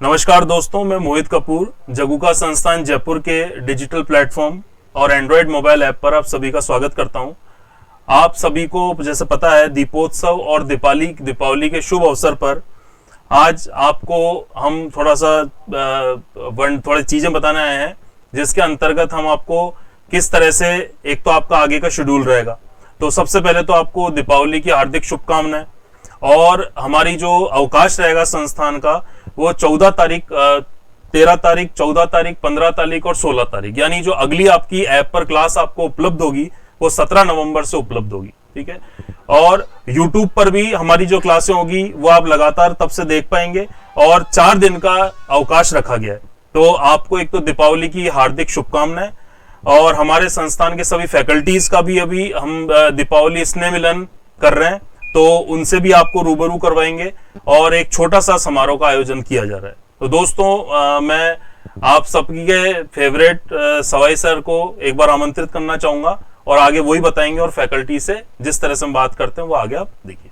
नमस्कार दोस्तों, मैं मोहित कपूर जगुका संस्थान जयपुर के डिजिटल प्लेटफॉर्म और एंड्रॉयड मोबाइल ऐप पर आप सभी का स्वागत करता हूं। आप सभी को जैसे पता है, दीपोत्सव और दीपावली के शुभ अवसर पर आज आपको हम थोड़ी चीजें बताने आए हैं, जिसके अंतर्गत हम आपको किस तरह से एक तो आपका आगे का शेड्यूल रहेगा। तो सबसे पहले तो आपको दीपावली की हार्दिक शुभकामनाएं। और हमारी जो अवकाश रहेगा संस्थान का, वो 14 तारीख, 13 तारीख, 14 तारीख, 15 तारीख और 16 तारीख, यानी जो अगली आपकी ऐप पर क्लास आपको उपलब्ध होगी वो 17 नवंबर से उपलब्ध होगी। ठीक है। और YouTube पर भी हमारी जो क्लासें होगी वो आप लगातार तब से देख पाएंगे। और 4 दिन का अवकाश रखा गया है। तो आपको एक तो दीपावली की हार्दिक शुभकामनाएं। और हमारे संस्थान के सभी फैकल्टीज का भी अभी हम दीपावली स्नेह मिलन कर रहे हैं, तो उनसे भी आपको रूबरू करवाएंगे और एक छोटा सा समारोह का आयोजन किया जा रहा है। तो दोस्तों, मैं आप सबके फेवरेट सवाई सर को एक बार आमंत्रित करना चाहूंगा और आगे वही बताएंगे और फैकल्टी से जिस तरह से हम बात करते हैं वो आगे आप देखिए।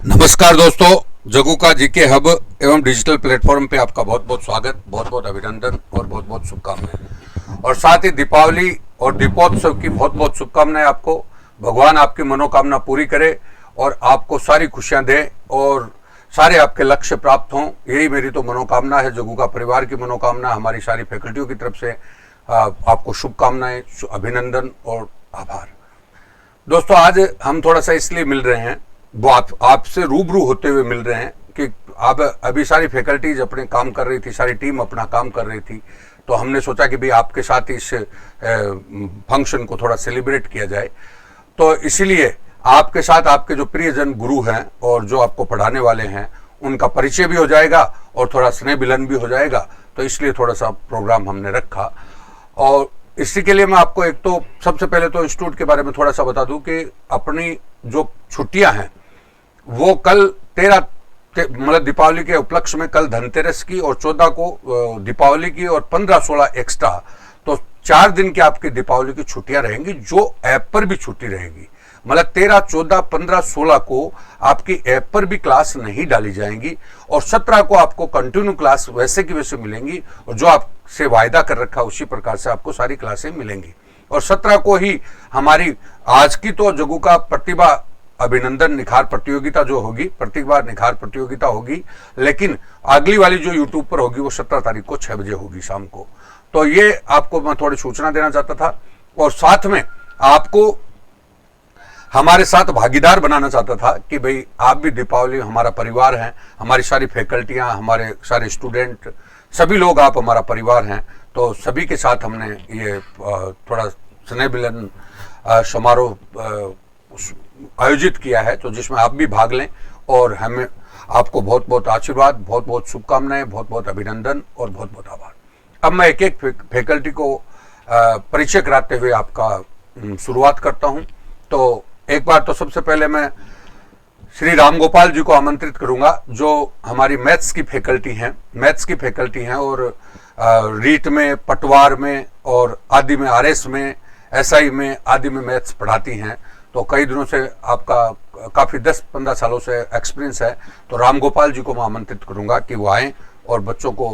नमस्कार दोस्तों, जगुका जीके हब एवं डिजिटल प्लेटफॉर्म पे आपका बहुत बहुत स्वागत, बहुत बहुत अभिनंदन और बहुत बहुत शुभकामनाएं। और साथ ही दीपावली और दीपोत्सव की बहुत बहुत शुभकामनाएं आपको। भगवान आपकी मनोकामना पूरी करे और आपको सारी खुशियां दे और सारे आपके लक्ष्य प्राप्त हों, यही मेरी तो मनोकामना है। जगुका परिवार की मनोकामना, हमारी सारी फैकल्टियों की तरफ से आपको शुभकामनाएं, अभिनंदन और आभार। दोस्तों, आज हम थोड़ा सा इसलिए मिल रहे हैं, वो आपसे रूबरू होते हुए मिल रहे हैं कि आप अभी सारी फैकल्टीज अपने काम कर रही थी, सारी टीम अपना काम कर रही थी। तो हमने सोचा कि भाई आपके साथ इस फंक्शन को थोड़ा सेलिब्रेट किया जाए। तो इसीलिए आपके साथ आपके जो प्रियजन गुरु हैं और जो आपको पढ़ाने वाले हैं, उनका परिचय भी हो जाएगा और थोड़ा स्नेह मिलन भी हो जाएगा। तो इसलिए थोड़ा सा प्रोग्राम हमने रखा। और इसी के लिए मैं आपको एक तो सबसे पहले तो इंस्टीट्यूट के बारे में थोड़ा सा बता दूं कि अपनी जो छुट्टियां हैं वो कल 13 मतलब दीपावली के उपलक्ष्य में कल धनतेरस की और 14 को दीपावली की और 15-16 एक्स्ट्रा, तो 4 दिन की आपकी दीपावली की छुट्टियां रहेंगी, जो ऐप पर भी छुट्टी रहेगी। मतलब 13, 14, 15, 16 को आपकी ऐप पर भी क्लास नहीं डाली जाएंगी और 17 को आपको कंटिन्यू क्लास वैसे की वैसे मिलेंगी और जो आपसे वायदा कर रखा उसी प्रकार से आपको सारी क्लासें मिलेंगी। और 17 को ही हमारी आज की तो जगुका प्रतिभा अभिनंदन निखार प्रतियोगिता जो होगी, प्रतिभा निखार प्रतियोगिता होगी, लेकिन अगली वाली जो यूट्यूब पर होगी वो 17 तारीख को 6 बजे होगी शाम को। तो ये आपको मैं थोड़ी सूचना देना चाहता था और साथ में आपको हमारे साथ भागीदार बनाना चाहता था कि भाई आप भी दीपावली हमारा परिवार हैं, हमारी सारी फैकल्टियां, हमारे सारे स्टूडेंट, सभी लोग आप हमारा परिवार हैं। तो सभी के साथ हमने ये थोड़ा स्नेह मिलन समारोह आयोजित किया है, तो जिसमें आप भी भाग लें और हमें आपको बहुत बहुत आशीर्वाद, बहुत बहुत शुभकामनाएं, बहुत बहुत अभिनंदन और बहुत बहुत आभार। अब मैं एक एक फैकल्टी को परिचय कराते हुए आपका शुरुआत करता हूं। तो एक बार तो सबसे पहले मैं श्री राम गोपाल जी को आमंत्रित करूंगा, जो हमारी मैथ्स की फैकल्टी हैं और रीट में, पटवार में और आदि में, आरएस में, एसआई में, आदि में मैथ्स पढ़ाती हैं। तो कई दिनों से आपका काफ़ी 10-15 सालों से एक्सपीरियंस है। तो राम गोपाल जी को मैं आमंत्रित करूंगा कि वो आएँ और बच्चों को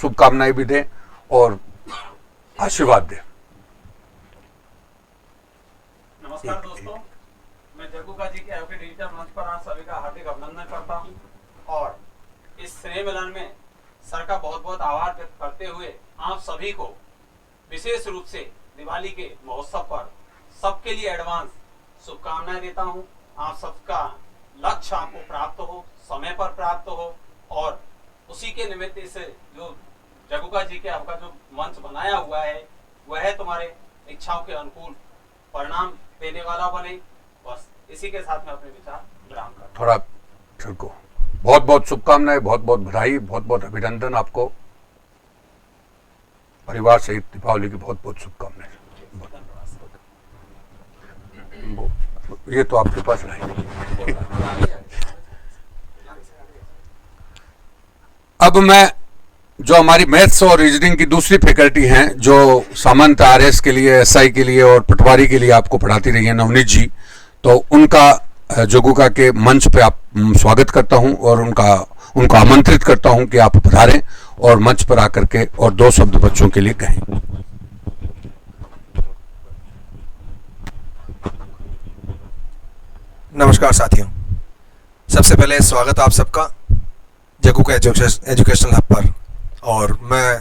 शुभकामनाएं भी दें और आशीर्वाद दें। नमस्कार दोस्तों, मैं जगुका जी के आपके डिजिटल मंच पर आप सभी का हार्दिक अभिनंदन करता हूं और इस स्नेह मिलन में सर का बहुत बहुत आभार व्यक्त करते हुए आप सभी को विशेष रूप से दिवाली के महोत्सव पर सबके लिए एडवांस शुभकामनाएं देता हूं। आप सबका लक्ष्य आपको प्राप्त हो, समय पर प्राप्त हो और उसी के निमित्त इस जो जगुका जी के आपका जो मंच बनाया हुआ है वह तुम्हारे इच्छाओं के अनुकूल परिणाम देने वाला बने। बस इसी के साथ में अपने विचार विराम करता हूं। थोड़ा छिड़को। बहुत बहुत शुभकामनाएं, बहुत बहुत बधाई, बहुत बहुत अभिनंदन आपको। परिवार सहित दीपावली की बहुत बहुत शुभकामनाएं। ये तो आपके पास रहेगी। अब मैं जो हमारी मैथ्स और रीजनिंग की दूसरी फैकल्टी हैं, जो सामंत आरएस के लिए, एसआई के लिए और पटवारी के लिए आपको पढ़ाती रही है, नवनीत जी, तो उनका जगुका के मंच पे आप स्वागत करता हूं और उनको आमंत्रित करता हूं कि आप पधारें और मंच पर आकर के और 2 शब्द बच्चों के लिए कहें। नमस्कार साथियों, सबसे पहले स्वागत आप सबका जगुका एजुकेशनल हब पर। और मैं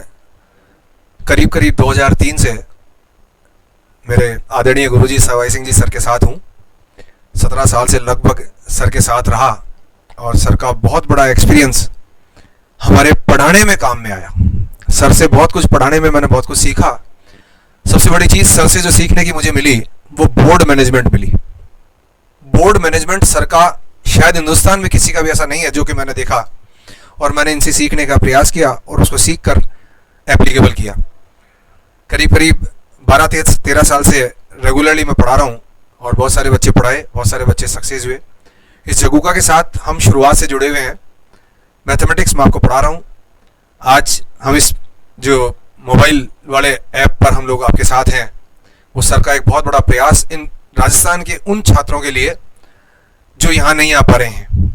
करीब 2003 से मेरे आदरणीय गुरुजी सवाई सिंह जी सर के साथ हूँ। 17 साल से लगभग सर के साथ रहा और सर का बहुत बड़ा एक्सपीरियंस हमारे पढ़ाने में काम में आया। सर से बहुत कुछ पढ़ाने में मैंने बहुत कुछ सीखा। सबसे बड़ी चीज़ सर से जो सीखने की मुझे मिली वो बोर्ड मैनेजमेंट मिली। बोर्ड मैनेजमेंट सर का शायद हिंदुस्तान में किसी का भी ऐसा नहीं है जो कि मैंने देखा, और मैंने इनसे सीखने का प्रयास किया और उसको सीख कर एप्लीकेबल किया। करीब 12-13 साल से रेगुलरली मैं पढ़ा रहा हूँ और बहुत सारे बच्चे पढ़ाए, बहुत सारे बच्चे सक्सेस हुए। इस जगुका के साथ हम शुरुआत से जुड़े हुए हैं। मैथमेटिक्स मैं आपको पढ़ा रहा हूँ। आज हम इस जो मोबाइल वाले ऐप पर हम लोग आपके साथ हैं, वो सर का एक बहुत बड़ा प्रयास इन राजस्थान के उन छात्रों के लिए जो यहाँ नहीं आ पा रहे हैं।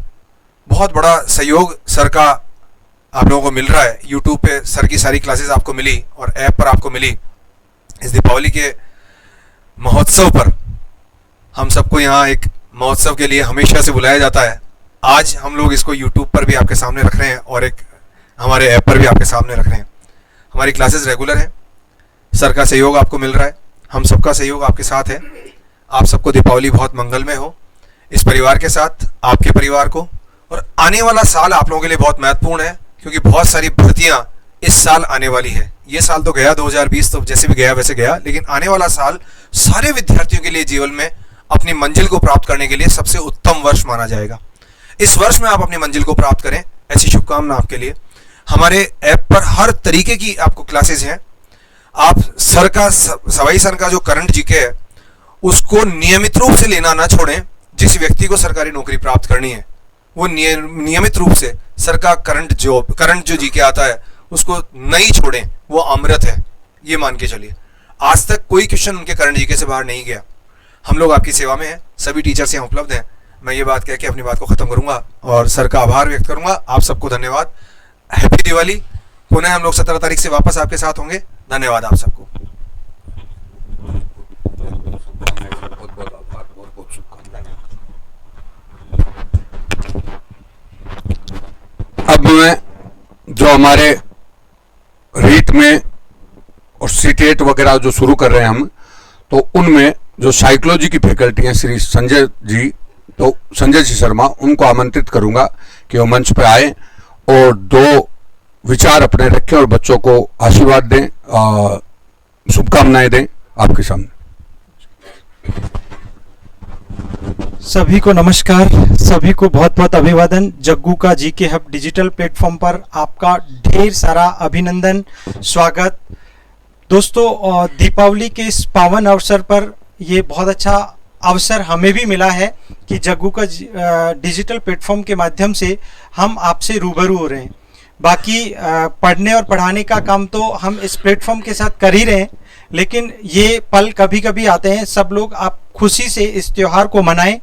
बहुत बड़ा सहयोग सर का आप लोगों को मिल रहा है। यूट्यूब पे सर की सारी क्लासेस आपको मिली और ऐप पर आपको मिली। इस दीपावली के महोत्सव पर हम सबको यहाँ एक महोत्सव के लिए हमेशा से बुलाया जाता है। आज हम लोग इसको यूट्यूब पर भी आपके सामने रख रहे हैं और एक हमारे ऐप पर भी आपके सामने रख रहे हैं। हमारी क्लासेस रेगुलर हैं, सर का सहयोग आपको मिल रहा है, हम सबका सहयोग आपके साथ है। आप सबको दीपावली बहुत मंगलमय हो, इस परिवार के साथ, आपके परिवार को। और आने वाला साल आप लोगों के लिए बहुत महत्वपूर्ण है क्योंकि बहुत सारी भर्तियां इस साल आने वाली है। ये साल तो गया 2020, तो जैसे भी गया वैसे गया, लेकिन आने वाला साल सारे विद्यार्थियों के लिए जीवन में अपनी मंजिल को प्राप्त करने के लिए सबसे उत्तम वर्ष माना जाएगा। इस वर्ष में आप अपनी मंजिल को प्राप्त करें, ऐसी शुभकामना आपके लिए। हमारे ऐप पर हर तरीके की आपको क्लासेस हैं। आप सर का सवाई सर का जो करंट जीके है उसको नियमित रूप से लेना ना छोड़ें। जिस व्यक्ति को सरकारी नौकरी प्राप्त करनी है वो नियमित रूप से सर का करंट जो जीके आता है उसको नहीं छोड़ें। वो अमृत है, ये मान के चलिए। आज तक कोई क्वेश्चन उनके करंट जीके से बाहर नहीं गया। हम लोग आपकी सेवा में हैं, सभी टीचर्स यहाँ उपलब्ध हैं। मैं ये बात कह के अपनी बात को खत्म करूंगा और सर का आभार व्यक्त करूंगा। आप सबको धन्यवाद। हैप्पी दिवाली। पुनः हम लोग 17 तारीख से वापस आपके साथ होंगे। धन्यवाद आप सबको। बहुत आभार, बहुत शुभकामनाएं। अब मैं जो हमारे रीट में और सीटेट वगैरह जो शुरू कर रहे हैं हम, तो उनमें जो साइकोलॉजी की फैकल्टी हैं श्री संजय जी, तो संजय जी शर्मा, उनको आमंत्रित करूंगा कि वो मंच पर आए और 2 विचार अपने रखें और बच्चों को आशीर्वाद दें, शुभकामनाएं दें आपके सामने। सभी को नमस्कार, सभी को बहुत बहुत अभिवादन। जग्गुका जीके हब डिजिटल प्लेटफॉर्म पर आपका ढेर सारा अभिनंदन, स्वागत। दोस्तों, दीपावली के इस पावन अवसर पर ये बहुत अच्छा अवसर हमें भी मिला है कि जग्गुका डिजिटल प्लेटफॉर्म के माध्यम से हम आपसे रूबरू हो रहे हैं। बाकी पढ़ने और पढ़ाने का काम तो हम इस प्लेटफॉर्म के साथ कर ही रहे हैं, लेकिन ये पल कभी कभी आते हैं। सब लोग आप खुशी से इस त्यौहार को मनाएं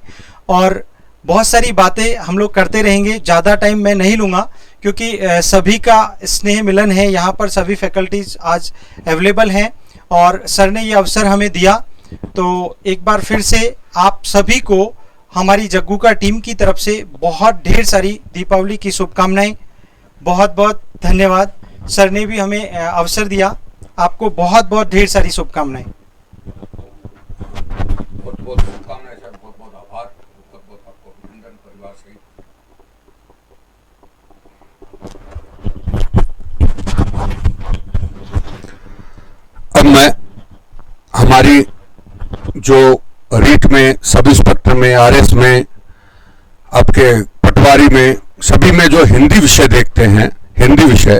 और बहुत सारी बातें हम लोग करते रहेंगे। ज़्यादा टाइम मैं नहीं लूँगा क्योंकि सभी का स्नेह मिलन है। यहाँ पर सभी फैकल्टीज आज अवेलेबल हैं और सर ने ये अवसर हमें दिया। तो एक बार फिर से आप सभी को हमारी जग्गुका टीम की तरफ से बहुत ढेर सारी दीपावली की शुभकामनाएं। बहुत बहुत धन्यवाद। सर ने भी हमें अवसर दिया। आपको बहुत बहुत ढेर सारी शुभकामनाएं। बहुत बहुत शुभकामनाएं सर, बहुत बहुत आभार, बहुत बहुत आपको अभिनंदन परिवार से। अब मैं हमारी जो रीट में, सब इंस्पेक्टर में, आरएस में, आपके पटवारी में, सभी में जो हिंदी विषय देखते हैं, हिंदी विषय,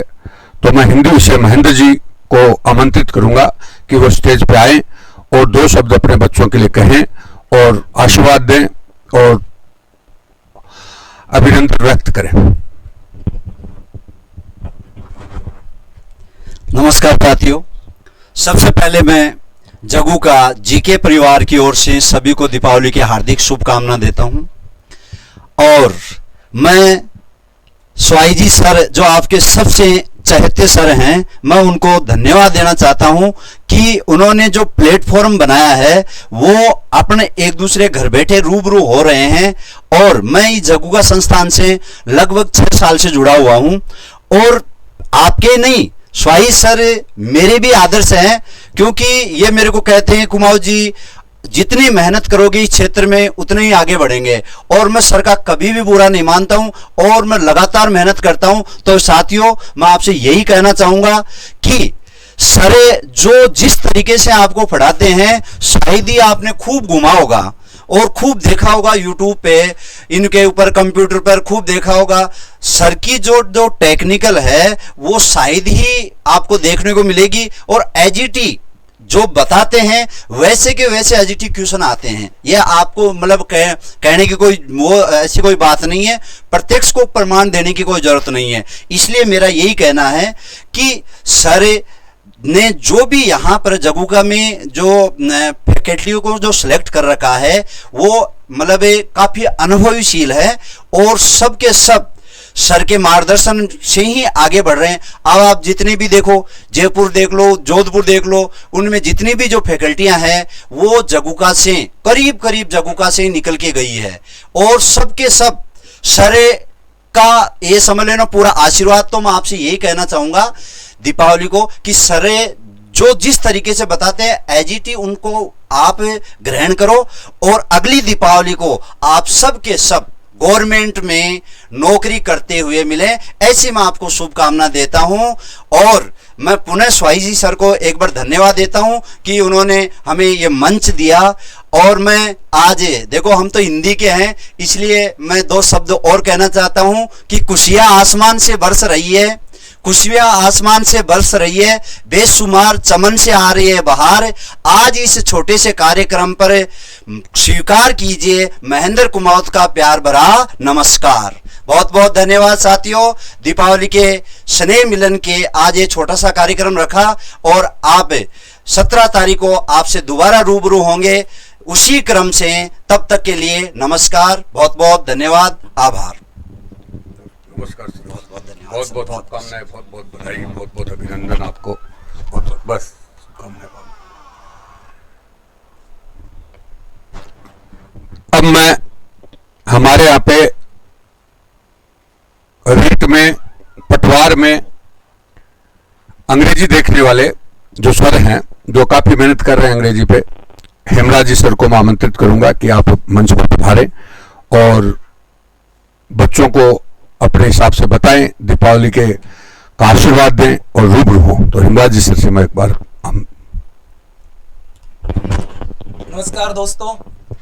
तो मैं हिंदी विषय महेंद्र जी को आमंत्रित करूंगा कि वो स्टेज पे आए और 2 शब्द अपने बच्चों के लिए कहें और आशीर्वाद दें और अभिनंदन व्यक्त करें। नमस्कार साथियों, सबसे पहले मैं जग्गू का जीके परिवार की ओर से सभी को दीपावली की हार्दिक शुभकामना देता हूं। और मैं स्वाई जी सर जो आपके सबसे चहेते सर हैं, मैं उनको धन्यवाद देना चाहता हूं कि उन्होंने जो प्लेटफॉर्म बनाया है वो अपने एक दूसरे घर बैठे रूबरू हो रहे हैं। और मैं इस जग्गू संस्थान से लगभग 6 साल से जुड़ा हुआ हूं और आपके नहीं स्वाई सर मेरे भी आदर्श हैं, क्योंकि ये मेरे को कहते हैं कुमाऊं जी जितनी मेहनत करोगे इस क्षेत्र में उतने ही आगे बढ़ेंगे। और मैं सर का कभी भी बुरा नहीं मानता हूं और मैं लगातार मेहनत करता हूं। तो साथियों मैं आपसे यही कहना चाहूंगा कि सर जो जिस तरीके से आपको पढ़ाते हैं शायद ही आपने खूब घुमा होगा और खूब देखा होगा यूट्यूब पे, इनके ऊपर कंप्यूटर पर खूब देखा होगा। सर की जो टेक्निकल है वो शायद ही आपको देखने को मिलेगी और एजीटी जो बताते हैं वैसे के वैसे एजीटी क्वेश्चन आते हैं। यह आपको मतलब कहने की कोई वो ऐसी कोई बात नहीं है, प्रत्यक्ष को प्रमाण देने की कोई जरूरत नहीं है। इसलिए मेरा यही कहना है कि सर ने जो भी यहाँ पर जगुका में जो फैकल्टियों को जो सिलेक्ट कर रखा है वो मतलब काफी अनुभवीशील है और सबके सब सर के मार्गदर्शन से ही आगे बढ़ रहे हैं। अब आप जितने भी देखो, जयपुर देख लो, जोधपुर देख लो, उनमें जितनी भी जो फैकल्टियां हैं वो जगुका से करीब जगुका से निकल के गई है। और सबके सब सर का ये समझ लेना पूरा आशीर्वाद। तो मैं आपसे यही कहना चाहूंगा दीपावली को कि सर जो जिस तरीके से बताते हैं एजीटी उनको आप ग्रहण करो और अगली दीपावली को आप सबके सब गवर्नमेंट में नौकरी करते हुए मिले, ऐसी मैं आपको शुभकामना देता हूं। और मैं पुनः स्वाई जी सर को एक बार धन्यवाद देता हूं कि उन्होंने हमें ये मंच दिया। और मैं आज देखो हम तो हिंदी के हैं इसलिए मैं 2 शब्द और कहना चाहता हूं कि खुशियां आसमान से बरस रही है, खुशियां आसमान से बरस रही है, बेशुमार चमन से आ रही है बहार। आज इस छोटे से कार्यक्रम पर स्वीकार कीजिए महेंद्र कुमावत का प्यार भरा नमस्कार। बहुत बहुत धन्यवाद साथियों। दीपावली के स्नेह मिलन के आज ये छोटा सा कार्यक्रम रखा और आप 17 तारीख को आपसे दोबारा रूबरू होंगे उसी क्रम से। तब तक के लिए नमस्कार, बहुत बहुत धन्यवाद, आभार। नमस्कार सर, बहुत बहुत शुभकामनाएं, बहुत बहुत बधाई, बहुत बहुत अभिनंदन आपको, बहुत बस शुभकामनाएं। अब मैं हमारे यहाँ पे रीट में पटवार में अंग्रेजी देखने वाले जो सर हैं जो काफी मेहनत कर रहे हैं अंग्रेजी पे, हेमराज जी सर को मैं आमंत्रित करूंगा कि आप मंच पर पधारें और बच्चों को अपने हिसाब से बताएं, दीपावली के का आशीर्वाद दें और रूबरू हो। तो हेमराज जी सर से मैं एक बार नमस्कार दोस्तों,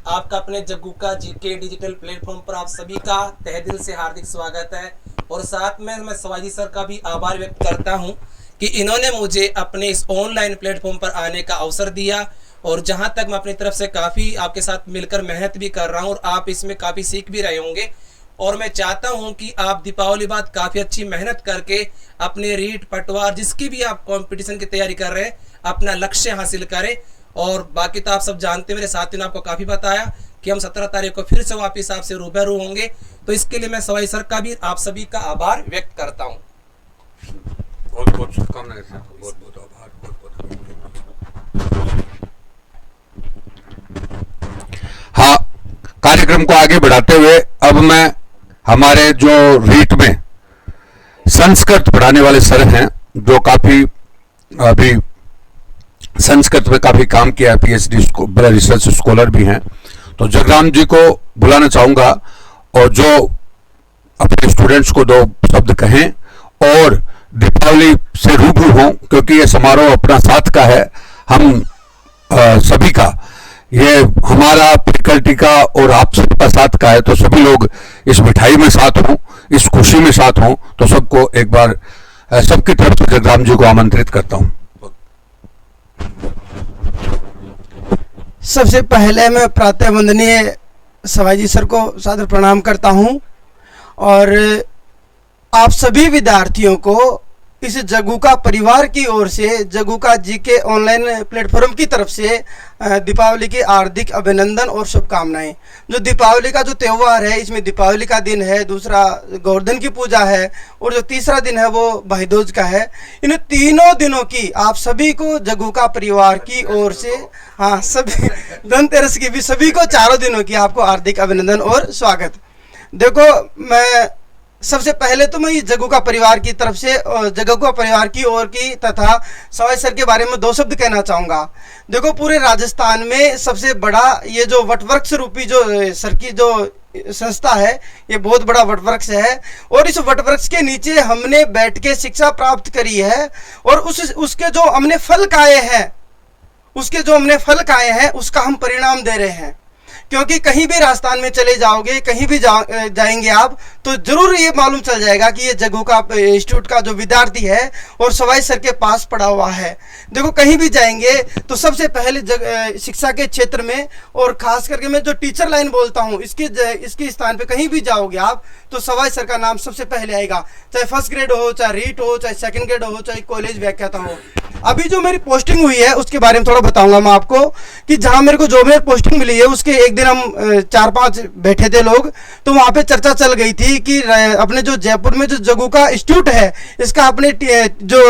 आपका अपने जग्गूका जीके डिजिटल प्लेटफॉर्म पर आप सभी का तहे दिल से हार्दिक स्वागत है। और साथ में मैं शिवाजी सर का भी आभार व्यक्त करता हूं कि इन्होंने मुझे अपने इस ऑनलाइन प्लेटफॉर्म पर आने का अवसर दिया। और जहां तक मैं अपनी तरफ से काफ़ी आपके साथ मिलकर मेहनत भी कर रहा हूं और आप इसमें काफ़ी सीख भी रहे होंगे। और मैं चाहता हूं कि आप दीपावली बाद काफ़ी अच्छी मेहनत करके अपने रीट पटवार जिसकी भी आप कंपटीशन की तैयारी कर रहे हैं अपना लक्ष्य हासिल करें। और बाकी तो आप सब जानते हैं, मेरे साथियों ने आपको काफ़ी बताया कि हम 17 तारीख को फिर से वापिस आपसे रूबरू होंगे। तो इसके लिए मैं सवाई सर का भी आप सभी का आभार व्यक्त करता हूँ। बहुत बहुत शुभकामनाएं सर, बहुत बहुत आभार, बहुत बहुत। हाँ, कार्यक्रम को आगे बढ़ाते हुए अब मैं हमारे जो रीट में संस्कृत पढ़ाने वाले सर हैं जो काफी अभी संस्कृत में काफी काम किया है, पीएचडी बड़े रिसर्च स्कॉलर भी हैं, तो जगराम जी को बुलाना चाहूंगा और जो अपने स्टूडेंट्स को 2 शब्द कहें और दीपावली से रूबरू हों, क्योंकि ये समारोह अपना साथ का है, हम सभी का, ये हमारा फैकल्टी का और आप सबका साथ का है। तो सभी लोग इस मिठाई में साथ हों, इस खुशी में साथ हों। तो सबको एक बार सबकी तरफ से जगराम जी को आमंत्रित करता हूं। सबसे पहले मैं प्रातः वंदनीय शिवाजी सर को सादर प्रणाम करता हूं और आप सभी विद्यार्थियों को इस जगुका परिवार की ओर से जगुका जीके ऑनलाइन प्लेटफॉर्म की तरफ से दीपावली की हार्दिक अभिनंदन और शुभकामनाएं। जो दीपावली का जो त्यौहार है, इसमें दीपावली का दिन है, दूसरा गोवर्धन की पूजा है और जो तीसरा दिन है वो भाई दूज का है। इन तीनों दिनों की आप सभी को जगुका परिवार की ओर से, हाँ सभी, धनतेरस की भी सभी को चारों दिनों की आपको हार्दिक अभिनंदन और स्वागत। देखो, मैं सबसे पहले तो मैं जगुका परिवार की तरफ से, जगुका परिवार की ओर की तथा सवाई सर के बारे में 2 शब्द कहना चाहूँगा। देखो, पूरे राजस्थान में सबसे बड़ा ये जो वटवृक्ष रूपी जो सर की जो संस्था है, ये बहुत बड़ा वटवृक्ष है और इस वटवृक्ष के नीचे हमने बैठ के शिक्षा प्राप्त करी है और उसके जो हमने फल खाए हैं उसका हम परिणाम दे रहे हैं। क्योंकि कहीं भी राजस्थान में चले जाओगे, कहीं भी जाएंगे आप, तो जरूर ये मालूम चल जाएगा कि ये जगुका इंस्टीट्यूट का जो विद्यार्थी है और सवाई सर के पास पढ़ा हुआ है। देखो, कहीं भी जाएंगे तो सबसे पहले शिक्षा के क्षेत्र में, और खास करके मैं जो टीचर लाइन बोलता हूँ, इसके स्थान पे कहीं भी जाओगे आप तो सवाई सर का नाम सबसे पहले आएगा। चाहे फर्स्ट ग्रेड हो, चाहे रीट हो, चाहे सेकंड ग्रेड हो, चाहे कॉलेज व्याख्याता हो। अभी जो मेरी पोस्टिंग हुई है उसके बारे में थोड़ा बताऊंगा मैं आपको कि जहां मेरे को जो मेरी पोस्टिंग मिली है, उसके एक दिन हम 4-5 बैठे थे लोग, तो वहां पे चर्चा चल गई थी कि अपने जो जयपुर में जो जगुका इंस्टीट्यूट है, इसका अपने जो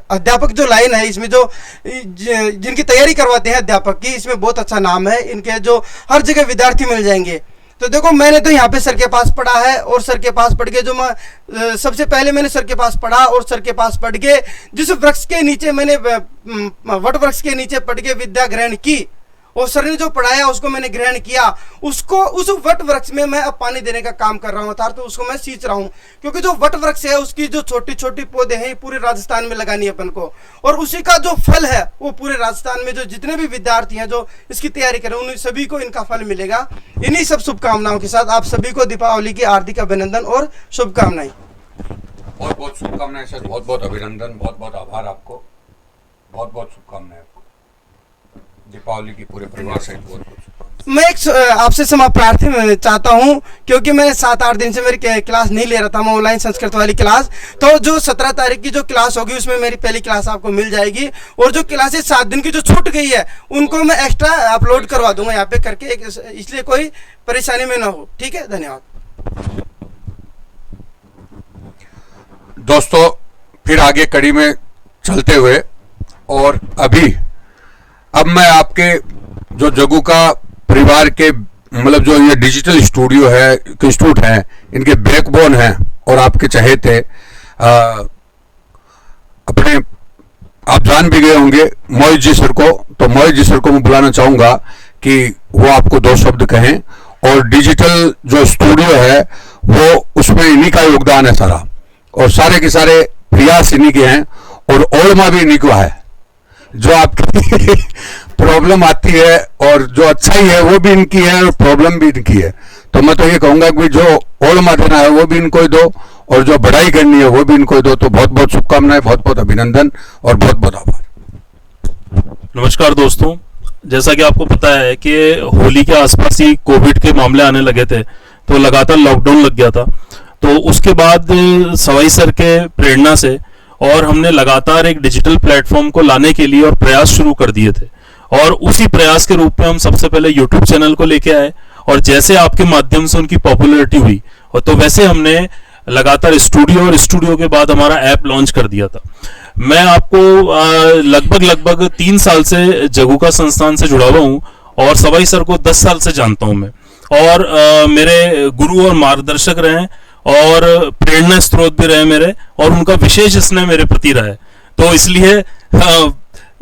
अध्यापक जो लाइन है, इसमें जो जिनकी तैयारी करवाते हैं अध्यापक की, इसमें बहुत अच्छा नाम है, इनके जो हर जगह विद्यार्थी मिल जाएंगे। तो देखो, मैंने तो यहाँ पे सर के पास पढ़ा है और सर के पास पढ़ के जो मैं सबसे पहले मैंने सर के पास पढ़ा और सर के पास पढ़ के जिस वृक्ष के नीचे मैंने वट वृक्ष के नीचे पढ़ के विद्या ग्रहण की और सर ने जो पढ़ाया उसको मैंने ग्रहण किया, उसको उस वट वृक्ष में मैं अब पानी देने का काम कर रहा हूँ अर्थात तो उसको मैं सींच रहा हूँ। क्योंकि जो वट वृक्ष है उसकी जो छोटी छोटी पौधे हैं पूरे राजस्थान में लगानी है अपन को, और उसी का जो फल है वो पूरे राजस्थान में जो जितने भी विद्यार्थी हैं जो इसकी तैयारी करें उन सभी को इनका फल मिलेगा। इन्हीं सब शुभकामनाओं के साथ आप सभी को दीपावली की हार्दिक अभिनंदन और शुभकामनाएं। बहुत बहुत शुभकामनाएं सर, बहुत बहुत अभिनंदन, बहुत बहुत आभार आपको, बहुत बहुत शुभकामनाएं आपको, दीपावली की पूरे परिवार सहित बहुत बहुत। मैं एक आपसे क्षमा प्रार्थना चाहता हूं क्योंकि मैं 7-8 दिन से मेरी क्लास नहीं ले रहा था, मैं ऑनलाइन संस्कृत वाली क्लास, तो जो 17 तारीख की जो क्लास होगी उसमें मेरी पहली क्लास आपको मिल जाएगी और जो क्लासेस 7 दिन की जो छूट गई है उनको मैं एक्स्ट्रा अपलोड करवा दूंगा यहाँ पे करके, इसलिए कोई परेशानी में ना हो। ठीक है, धन्यवाद। दोस्तों, फिर आगे कड़ी में चलते हुए, और अब मैं आपके जो जगुका परिवार के मतलब जो ये डिजिटल स्टूडियो है, इंस्टीट्यूट है, इनके बैकबोन हैं और आपके चहेते अपने आप जान भी गए होंगे मोहित जी सर को, तो मोहित जी सर को मैं बुलाना चाहूंगा कि वो आपको 2 शब्द कहें। और डिजिटल जो स्टूडियो है वो उसमें इन्हीं का योगदान है सारा, और सारे के सारे प्रयास इन्हीं के हैं और ओलमा भी इन्हीं का है। जो आपकी प्रॉब्लम आती है और जो अच्छाई है वो भी इनकी है और प्रॉब्लम भी इनकी है, तो मैं तो ये कहूंगा कि जो ओलमा देना है वो भी इनको ही दो और जो बढ़ाई करनी है वो भी इनको ही दो। तो बहुत बहुत शुभकामनाएं, बहुत बहुत अभिनंदन और बहुत बहुत आभार। नमस्कार दोस्तों, जैसा कि आपको पता है कि होली के आसपास ही कोविड के मामले आने लगे थे, तो लगातार लॉकडाउन लग गया था। तो उसके बाद सवाई सर के प्रेरणा से और हमने लगातार एक डिजिटल प्लेटफॉर्म को लाने के लिए और प्रयास शुरू कर दिए थे, और उसी प्रयास के रूप में हम सबसे पहले यूट्यूब चैनल को लेके आए, और जैसे आपके माध्यम से उनकी पॉपुलैरिटी हुई और तो वैसे हमने लगातार स्टूडियो और स्टूडियो के बाद हमारा ऐप लॉन्च कर दिया था। मैं आपको लगभग 3 साल से जगुका संस्थान से जुड़ा हुआ हूँ और सवाई सर को 10 साल से जानता हूँ मैं, और मेरे गुरु और मार्गदर्शक रहे और प्रेरणा स्रोत भी रहे मेरे, और उनका विशेष स्नेह मेरे प्रति रहा है। तो इसलिए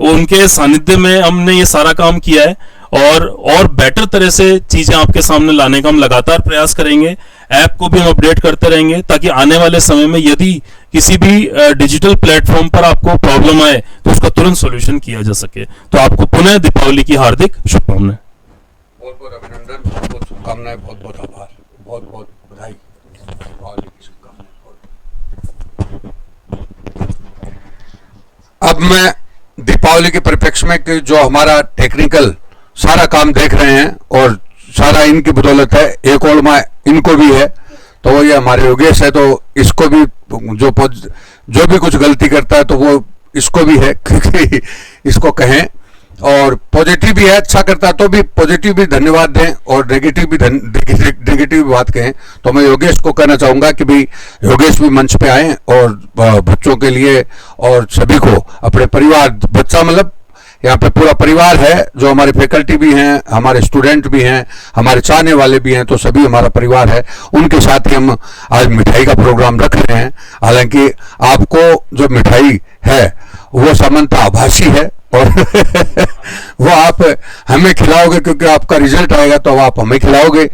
उनके सानिध्य में हमने ये सारा काम किया है और बेटर तरह से चीजें आपके सामने लाने का हम लगातार प्रयास करेंगे। ऐप को भी हम अपडेट करते रहेंगे ताकि आने वाले समय में यदि किसी भी डिजिटल प्लेटफॉर्म पर आपको प्रॉब्लम आए तो उसका तुरंत सॉल्यूशन किया जा सके। तो आपको पुनः दीपावली की हार्दिक शुभकामनाएं। बहुत बहुत अभिनंदन, बहुत बहुत शुभकामनाएं, बहुत बहुत आभार, बहुत बहुत बधाई, दीपावली की शुभकामनाएं। अब मैं दीपावली के परिप्रेक्ष्य में कि जो हमारा टेक्निकल सारा काम देख रहे हैं और सारा इनकी बदौलत है, एक ओलमा इनको भी है, तो वो ये हमारे योगेश है, तो इसको भी जो भी कुछ गलती करता है तो वो इसको भी है क्योंकि इसको कहें, और पॉजिटिव भी है, अच्छा करता है तो भी पॉजिटिव भी धन्यवाद दें और नेगेटिव भी बात कहें। तो मैं योगेश को कहना चाहूँगा कि भाई योगेश भी मंच पे आए और बच्चों के लिए और सभी को अपने परिवार, बच्चा मतलब यहाँ पे पूरा परिवार है, जो हमारे फैकल्टी भी हैं, हमारे स्टूडेंट भी हैं, हमारे चाहने वाले भी हैं, तो सभी हमारा परिवार है। उनके साथ ही हम आज मिठाई का प्रोग्राम रख रहे हैं। हालांकि आपको जो मिठाई है वो सामान्यतः आभासी है और वो आप हमें खिलाओगे, क्योंकि आपका रिजल्ट आएगा तो आप हमें खिलाओगे,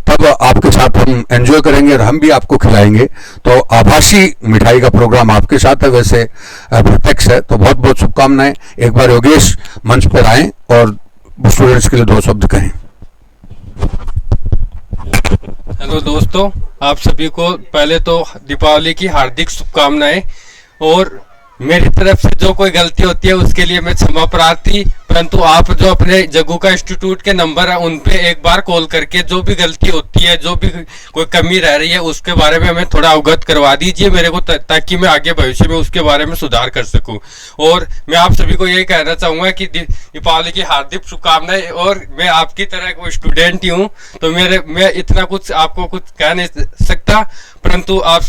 तब आपके साथ हम एंजॉय करेंगे और हम भी आपको खिलाएंगे। तो आभासी मिठाई का प्रोग्राम आपके साथ है, वैसे प्रत्यक्ष है। तो बहुत बहुत शुभकामनाएं। एक बार योगेश मंच पर आए और स्टूडेंट्स के लिए 2 शब्द कहें। हेलो दोस्तों, आप सभी को पहले तो दीपावली की हार्दिक शुभकामनाएं, और मेरी तरफ से जो कोई गलती होती है उसके लिए मैं क्षमा प्रार्थी, परंतु आप जो अपने जग्गू का इंस्टीट्यूट के नंबर है उन पे एक बार कॉल करके जो भी गलती होती है, जो भी कोई कमी रह रही है उसके बारे में हमें थोड़ा अवगत करवा दीजिए मेरे को, ताकि मैं आगे भविष्य में उसके बारे में सुधार कर सकूं। और मैं आप सभी को यही कहना चाहूँगा कि दीपावली की हार्दिक शुभकामनाएं। और मैं आपकी तरह कोई स्टूडेंट ही हूँ, तो मैं इतना कुछ आपको कुछ कह नहीं सकता, परंतु आप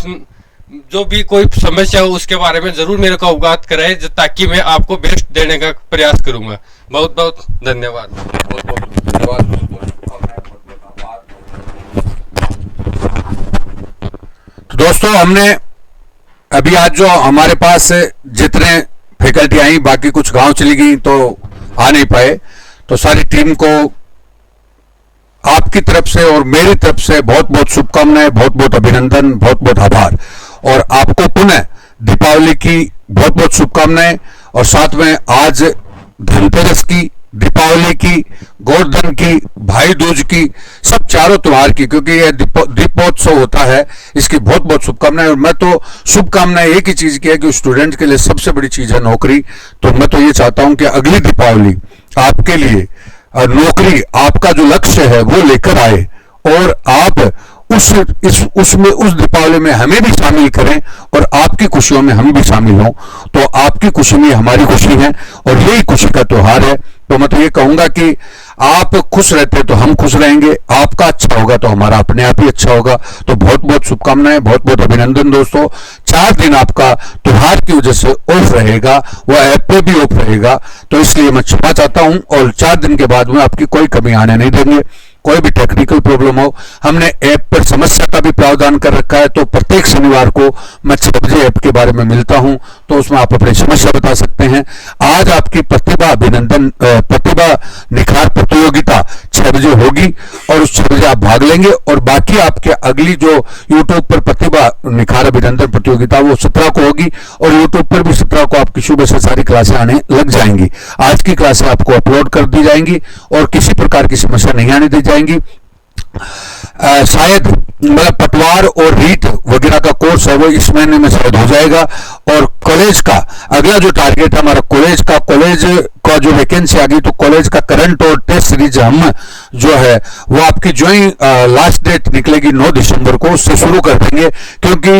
जो भी कोई समस्या हो उसके बारे में जरूर मेरे को अवगत कराएं, ताकि मैं आपको बेस्ट देने का प्रयास करूंगा। बहुत बहुत धन्यवाद। बहुत बहुत धन्यवाद। तो दोस्तों, हमने अभी आज जो हमारे पास जितने फैकल्टी आई, बाकी कुछ गांव चली गई तो आ नहीं पाए, तो सारी टीम को आपकी तरफ से और मेरी तरफ से बहुत बहुत शुभकामनाएं, बहुत बहुत अभिनंदन, बहुत बहुत आभार, और आपको पुनः दीपावली की बहुत बहुत शुभकामनाएं। और साथ में आज धनतेरस की, दीपावली की, गोवर्धन की, भाई दूज की, सब चारों त्योहार की, क्योंकि यह दीपोत्सव होता है, इसकी बहुत बहुत शुभकामनाएं। और मैं तो शुभकामनाएं एक ही चीज की है कि स्टूडेंट के लिए सबसे बड़ी चीज है नौकरी। तो मैं तो ये चाहता हूं कि अगली दीपावली आपके लिए नौकरी, आपका जो लक्ष्य है वो लेकर आए, और आप उस दीपावली में हमें भी शामिल करें और आपकी खुशियों में हम भी शामिल हों। तो आपकी खुशी में हमारी खुशी है और यही खुशी का त्योहार है। तो मैं तो ये कहूंगा कि आप खुश रहते तो हम खुश रहेंगे, आपका अच्छा होगा तो हमारा अपने आप ही अच्छा होगा। तो बहुत बहुत शुभकामनाएं, बहुत बहुत अभिनंदन दोस्तों। 4 दिन आपका त्योहार की वजह से ऑफ रहेगा, वह ऐप पे भी ऑफ रहेगा, तो इसलिए मैं क्षमा चाहता हूं। और 4 दिन के बाद में आपकी कोई कमी आने नहीं देंगे। कोई भी टेक्निकल प्रॉब्लम हो, हमने ऐप पर समस्या का भी प्रावधान कर रखा है, तो प्रत्येक शनिवार को मैं 6 बजे ऐप के बारे में मिलता हूं, तो उसमें आप अपनी समस्या बता सकते हैं। आज आपकी प्रतिभा निखार प्रतियोगिता 6 बजे होगी और उस 6 बजे आप भाग लेंगे, और बाकी आपके अगली जो यूट्यूब पर प्रतिभा निखार अभिनंदन प्रतियोगिता वो 17 को होगी, और यूट्यूब पर भी 17 को आपकी सुबह से सारी क्लासें आने लग जाएंगी। आज की क्लासें आपको अपलोड कर दी जाएंगी और किसी प्रकार की समस्या नहीं आने दी जाएंगी। शायद मतलब पटवार और रीट वगैरह का कोर्स है वो इस महीने में शायद हो जाएगा। और कॉलेज का अगला जो टारगेट है हमारा, कॉलेज का जो वैकेंसी आ गई, तो कॉलेज का करंट और टेस्ट सीरीज हम जो है वो आपकी जो ही लास्ट डेट निकलेगी 9 दिसंबर को, उससे शुरू कर देंगे, क्योंकि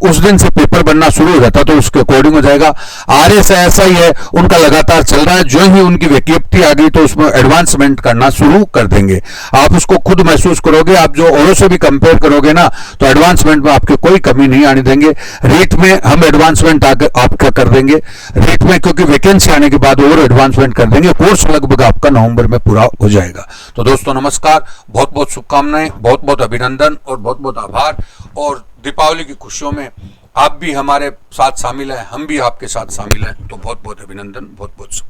उस दिन से पेपर बनना शुरू हो जाता, तो उसके अकॉर्डिंग हो जाएगा। RS ऐसा ही है, उनका लगातार चल रहा है, जो ही उनकी विज्ञप्ति आ गई तो उसमें एडवांसमेंट करना शुरू कर देंगे। आप उसको खुद महसूस करोगे, आप जो औरों से भी कंपेयर करोगे ना, तो एडवांसमेंट में आपके कोई कमी नहीं आने देंगे। रेट में हम एडवांसमेंट आपका कर देंगे, रेट में, क्योंकि वैकेंसी आने के बाद और एडवांसमेंट कर देंगे। कोर्स लगभग आपका नवंबर में पूरा हो जाएगा। तो दोस्तों नमस्कार, बहुत बहुत शुभकामनाएं, बहुत बहुत अभिनंदन और बहुत बहुत आभार। और दीपावली की खुशियों में आप भी हमारे साथ शामिल हैं, हम भी आपके साथ शामिल हैं, तो बहुत बहुत अभिनंदन, बहुत बहुत शुभ।